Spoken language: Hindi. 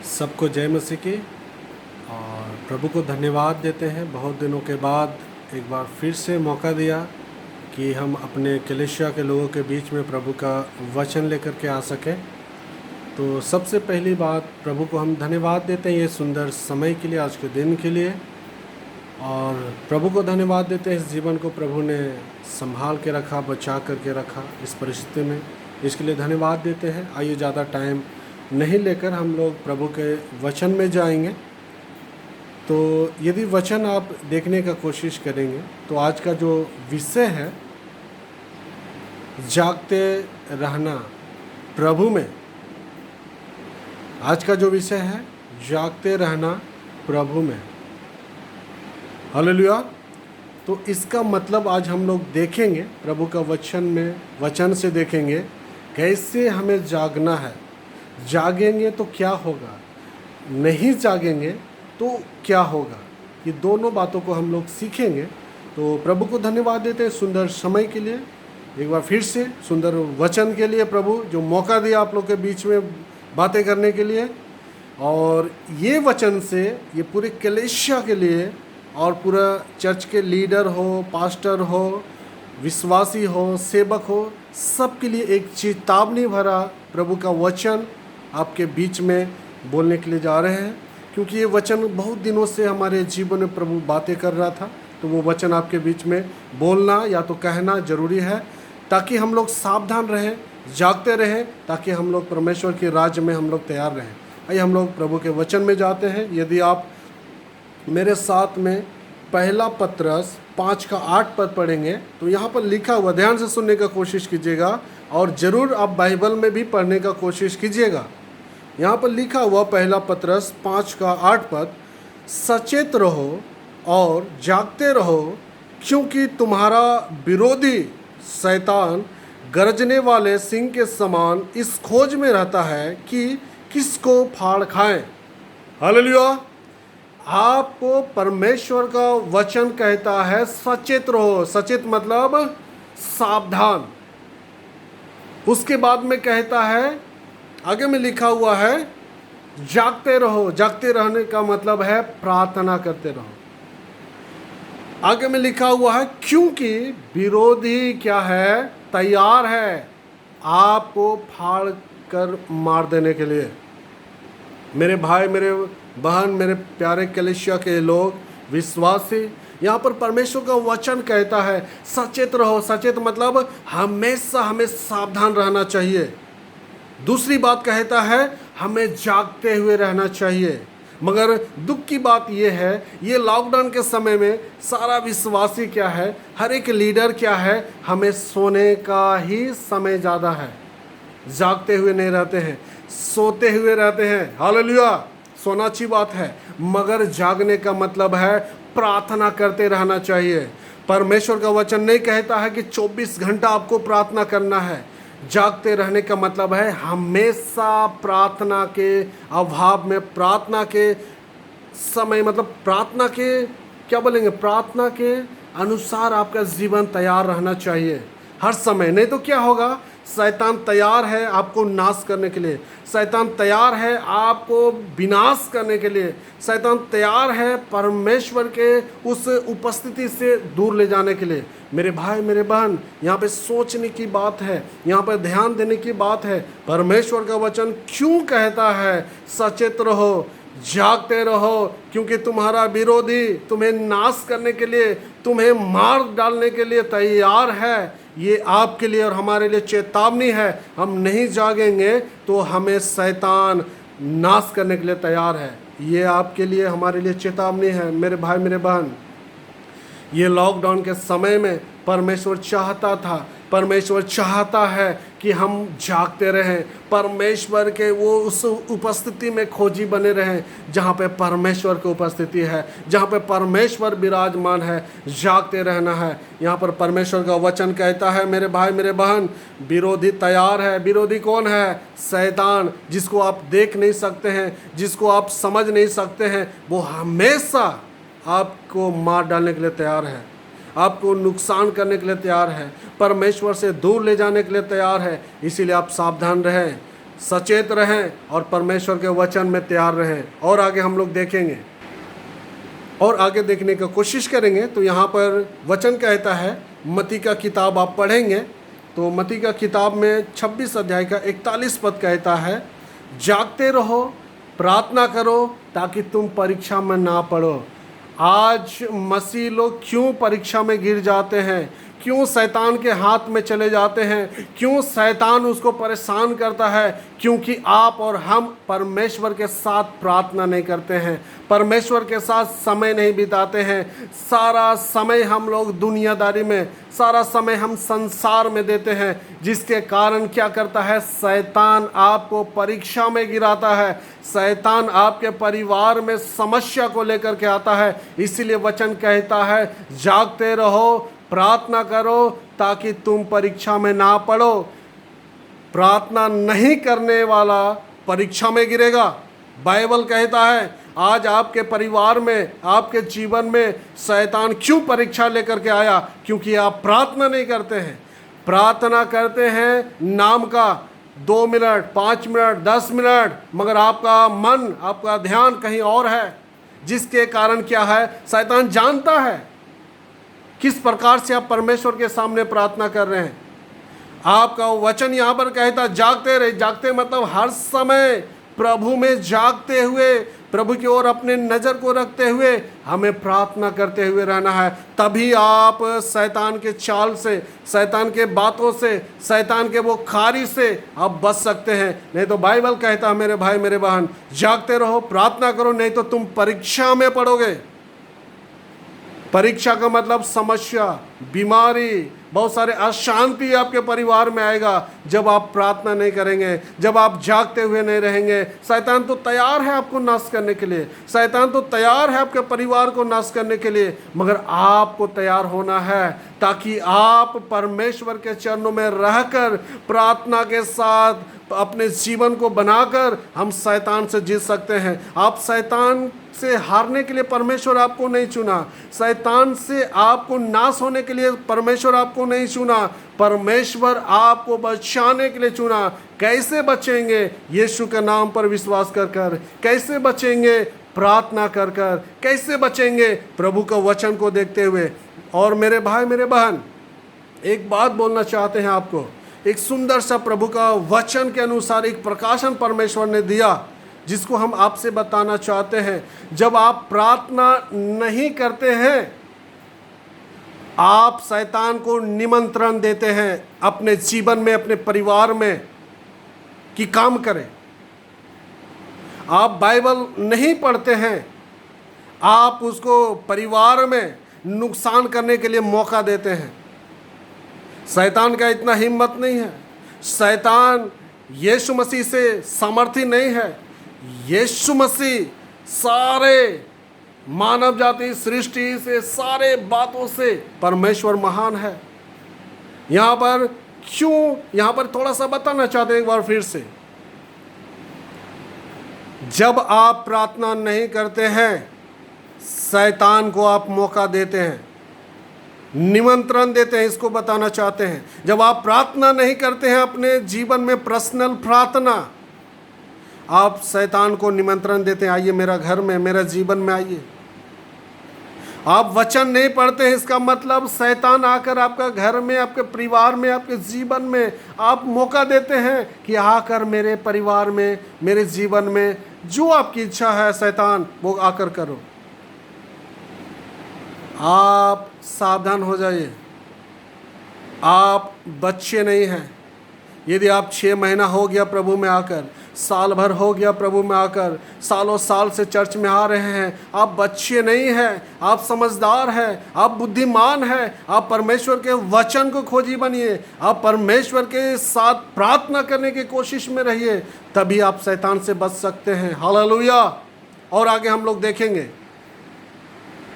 सबको जय मसीह की। और प्रभु को धन्यवाद देते हैं, बहुत दिनों के बाद एक बार फिर से मौका दिया कि हम अपने कलीसिया के लोगों के बीच में प्रभु का वचन लेकर के आ सकें। तो सबसे पहली बात, प्रभु को हम धन्यवाद देते हैं ये सुंदर समय के लिए, आज के दिन के लिए। और प्रभु को धन्यवाद देते हैं इस जीवन को प्रभु ने संभाल के रखा, बचा करके रखा इस परिस्थिति में, इसके लिए धन्यवाद देते हैं। आइए ज़्यादा टाइम नहीं लेकर हम लोग प्रभु के वचन में जाएंगे। तो यदि वचन आप देखने का कोशिश करेंगे तो आज का जो विषय है, जागते रहना प्रभु में। आज का जो विषय है, जागते रहना प्रभु में। हालेलुया। तो इसका मतलब आज हम लोग देखेंगे प्रभु का वचन से देखेंगे कैसे हमें जागना है। जागेंगे तो क्या होगा, नहीं जागेंगे तो क्या होगा, ये दोनों बातों को हम लोग सीखेंगे। तो प्रभु को धन्यवाद देते हैं सुंदर समय के लिए, एक बार फिर से सुंदर वचन के लिए, प्रभु जो मौका दिया आप लोग के बीच में बातें करने के लिए। और ये वचन से ये पूरे कलीसिया के लिए और पूरा चर्च के लीडर हो, पास्टर हो, विश्वासी हो, सेवक हो, सब के लिए एक चेतावनी भरा प्रभु का वचन आपके बीच में बोलने के लिए जा रहे हैं। क्योंकि ये वचन बहुत दिनों से हमारे जीवन में प्रभु बातें कर रहा था, तो वो वचन आपके बीच में बोलना या तो कहना ज़रूरी है, ताकि हम लोग सावधान रहें, जागते रहें, ताकि हम लोग परमेश्वर के राज्य में हम लोग तैयार रहें। आइए हम लोग प्रभु के वचन में जाते हैं। यदि आप मेरे साथ में पहला पत्रस 5:8 पद पढ़ेंगे तो यहाँ पर लिखा हुआ, ध्यान से सुनने का कोशिश कीजिएगा और ज़रूर आप बाइबल में भी पढ़ने का कोशिश कीजिएगा। यहाँ पर लिखा हुआ पहला पत्रस 5:8 पद, सचेत रहो और जागते रहो, क्योंकि तुम्हारा विरोधी शैतान गरजने वाले सिंह के समान इस खोज में रहता है कि किसको फाड़ खाए। हालेलुया। आपको परमेश्वर का वचन कहता है सचेत रहो। सचेत मतलब सावधान। उसके बाद में कहता है, आगे में लिखा हुआ है जागते रहो। जागते रहने का मतलब है प्रार्थना करते रहो। आगे में लिखा हुआ है क्योंकि विरोधी क्या है, तैयार है आपको फाड़ कर मार देने के लिए। मेरे भाई, मेरे बहन, मेरे प्यारे कलीसिया के लोग, विश्वासी, यहाँ पर परमेश्वर का वचन कहता है सचेत रहो। सचेत मतलब हमेशा हमें सावधान रहना चाहिए। दूसरी बात कहता है हमें जागते हुए रहना चाहिए। मगर दुख की बात यह है, ये लॉकडाउन के समय में सारा विश्वासी क्या है, हर एक लीडर क्या है, हमें सोने का ही समय ज़्यादा है। जागते हुए नहीं रहते हैं, सोते हुए रहते हैं। हालेलुया। सोना अच्छी बात है, मगर जागने का मतलब है प्रार्थना करते रहना चाहिए। परमेश्वर का वचन नहीं कहता है कि 24 घंटा आपको प्रार्थना करना है। जागते रहने का मतलब है हमेशा प्रार्थना के अभाव में, प्रार्थना के समय, मतलब प्रार्थना के क्या बोलेंगे, प्रार्थना के अनुसार आपका जीवन तैयार रहना चाहिए हर समय। नहीं तो क्या होगा, शैतान तैयार है आपको नाश करने के लिए, शैतान तैयार है आपको विनाश करने के लिए, शैतान तैयार है परमेश्वर के उस उपस्थिति से दूर ले जाने के लिए। मेरे भाई, मेरे बहन, यहाँ पे सोचने की बात है, यहाँ पे ध्यान देने की बात है। परमेश्वर का वचन क्यों कहता है सचेत रहो, जागते रहो, क्योंकि तुम्हारा विरोधी तुम्हें नाश करने के लिए, तुम्हें मार डालने के लिए तैयार है। ये आपके लिए और हमारे लिए चेतावनी है। हम नहीं जागेंगे तो हमें शैतान नाश करने के लिए तैयार है। ये आपके लिए, हमारे लिए चेतावनी है। मेरे भाई, मेरे बहन, ये लॉकडाउन के समय में परमेश्वर चाहता है कि हम जागते रहें, परमेश्वर के वो उस उपस्थिति में खोजी बने रहें जहाँ पे परमेश्वर की उपस्थिति है, जहाँ पे परमेश्वर विराजमान है। जागते रहना है। यहाँ पर परमेश्वर का वचन कहता है, मेरे भाई, मेरे बहन, विरोधी तैयार है। विरोधी कौन है? शैतान, जिसको आप देख नहीं सकते हैं, जिसको आप समझ नहीं सकते हैं। वो हमेशा आपको मार डालने के लिए तैयार है, आपको नुकसान करने के लिए तैयार है, परमेश्वर से दूर ले जाने के लिए तैयार है। इसीलिए आप सावधान रहें, सचेत रहें और परमेश्वर के वचन में तैयार रहें। और आगे हम लोग देखेंगे और आगे देखने की कोशिश करेंगे। तो यहाँ पर वचन कहता है, मत्ती का किताब आप पढ़ेंगे तो मत्ती का किताब में 26 अध्याय का 41 पद कहता है, जागते रहो, प्रार्थना करो ताकि तुम परीक्षा में ना पड़ो। आज मसीह लोग क्यों परीक्षा में गिर जाते हैं, क्यों शैतान के हाथ में चले जाते हैं, क्यों शैतान उसको परेशान करता है? क्योंकि आप और हम परमेश्वर के साथ प्रार्थना नहीं करते हैं, परमेश्वर के साथ समय नहीं बिताते हैं। सारा समय हम लोग दुनियादारी में, सारा समय हम संसार में देते हैं, जिसके कारण क्या करता है? शैतान आपको परीक्षा में गिराता है, शैतान आपके परिवार में समस्या को लेकर के आता है। इसीलिए वचन कहता है, जागते रहो, प्रार्थना करो ताकि तुम परीक्षा में ना पड़ो। प्रार्थना नहीं करने वाला परीक्षा में गिरेगा। बाइबल कहता है, आज आपके परिवार में, आपके जीवन में शैतान क्यों परीक्षा लेकर के आया? क्योंकि आप प्रार्थना नहीं करते हैं। प्रार्थना करते हैं नाम का 2 मिनट, 5 मिनट, 10 मिनट, मगर आपका मन, आपका ध्यान कहीं और है, जिसके कारण क्या है? शैतान जानता है किस प्रकार से आप परमेश्वर के सामने प्रार्थना कर रहे हैं। आपका वचन यहाँ पर कहता, जागते रहे। जागते मतलब हर समय प्रभु में जागते हुए, प्रभु की ओर अपने नज़र को रखते हुए हमें प्रार्थना करते हुए रहना है। तभी आप शैतान के चाल से, शैतान के बातों से, शैतान के वो खारी से आप बच सकते हैं। नहीं तो बाइबल कहता है, मेरे भाई मेरे बहन, जागते रहो, प्रार्थना करो, नहीं तो तुम परीक्षा में पड़ोगे। परीक्षा का मतलब समस्या, बीमारी, बहुत सारे अशांति आपके परिवार में आएगा जब आप प्रार्थना नहीं करेंगे, जब आप जागते हुए नहीं रहेंगे। शैतान तो तैयार है आपको नाश करने के लिए, शैतान तो तैयार है आपके परिवार को नाश करने के लिए, मगर आपको तैयार होना है ताकि आप परमेश्वर के चरणों में रहकर प्रार्थना के साथ अपने जीवन को बनाकर हम शैतान से जीत सकते हैं। आप शैतान से हारने के लिए परमेश्वर आपको नहीं चुना, शैतान से आपको नाश होने के लिए परमेश्वर आपको नहीं चुना, परमेश्वर आपको बचाने के लिए चुना। कैसे बचेंगे? यीशु के नाम पर विश्वास कर कर। कैसे बचेंगे? प्रार्थना कर कर। कैसे बचेंगे? प्रभु का वचन को देखते हुए। और मेरे भाई मेरे बहन, एक बात बोलना चाहते हैं आपको। एक सुंदर सा प्रभु का वचन के अनुसार एक प्रकाशन परमेश्वर ने दिया, जिसको हम आपसे बताना चाहते हैं। जब आप प्रार्थना नहीं करते हैं, आप शैतान को निमंत्रण देते हैं अपने जीवन में, अपने परिवार में कि काम करें। आप बाइबल नहीं पढ़ते हैं, आप उसको परिवार में नुकसान करने के लिए मौका देते हैं। शैतान का इतना हिम्मत नहीं है। शैतान यीशु मसीह से सामर्थ्य नहीं है। यीशु मसीह सारे मानव जाति, सृष्टि से, सारे बातों से परमेश्वर महान है। यहाँ पर क्यों, यहाँ पर थोड़ा सा बताना चाहते हैं एक बार फिर से। जब आप प्रार्थना नहीं करते हैं, शैतान को आप मौका देते हैं, निमंत्रण देते हैं, इसको बताना चाहते हैं। जब आप प्रार्थना नहीं करते हैं अपने जीवन में, पर्सनल प्रार्थना, आप शैतान को निमंत्रण देते हैं, आइए मेरा घर में, मेरा जीवन में आइए। आप वचन नहीं पढ़ते हैं, इसका मतलब शैतान आकर आपका घर में, आपके परिवार में, आपके जीवन में आप मौका देते हैं कि आकर मेरे परिवार में, मेरे जीवन में जो आपकी इच्छा है शैतान, वो आकर करो। आप सावधान हो जाइए। आप बच्चे नहीं हैं। यदि आप 6 महीना हो गया प्रभु में आकर, साल भर हो गया प्रभु में आकर, सालों साल से चर्च में आ रहे हैं, आप बच्चे नहीं हैं, आप समझदार हैं, आप बुद्धिमान हैं। आप परमेश्वर के वचन को खोजी बनिए, आप परमेश्वर के साथ प्रार्थना करने की कोशिश में रहिए, तभी आप शैतान से बच सकते हैं। हालेलुया। और आगे हम लोग देखेंगे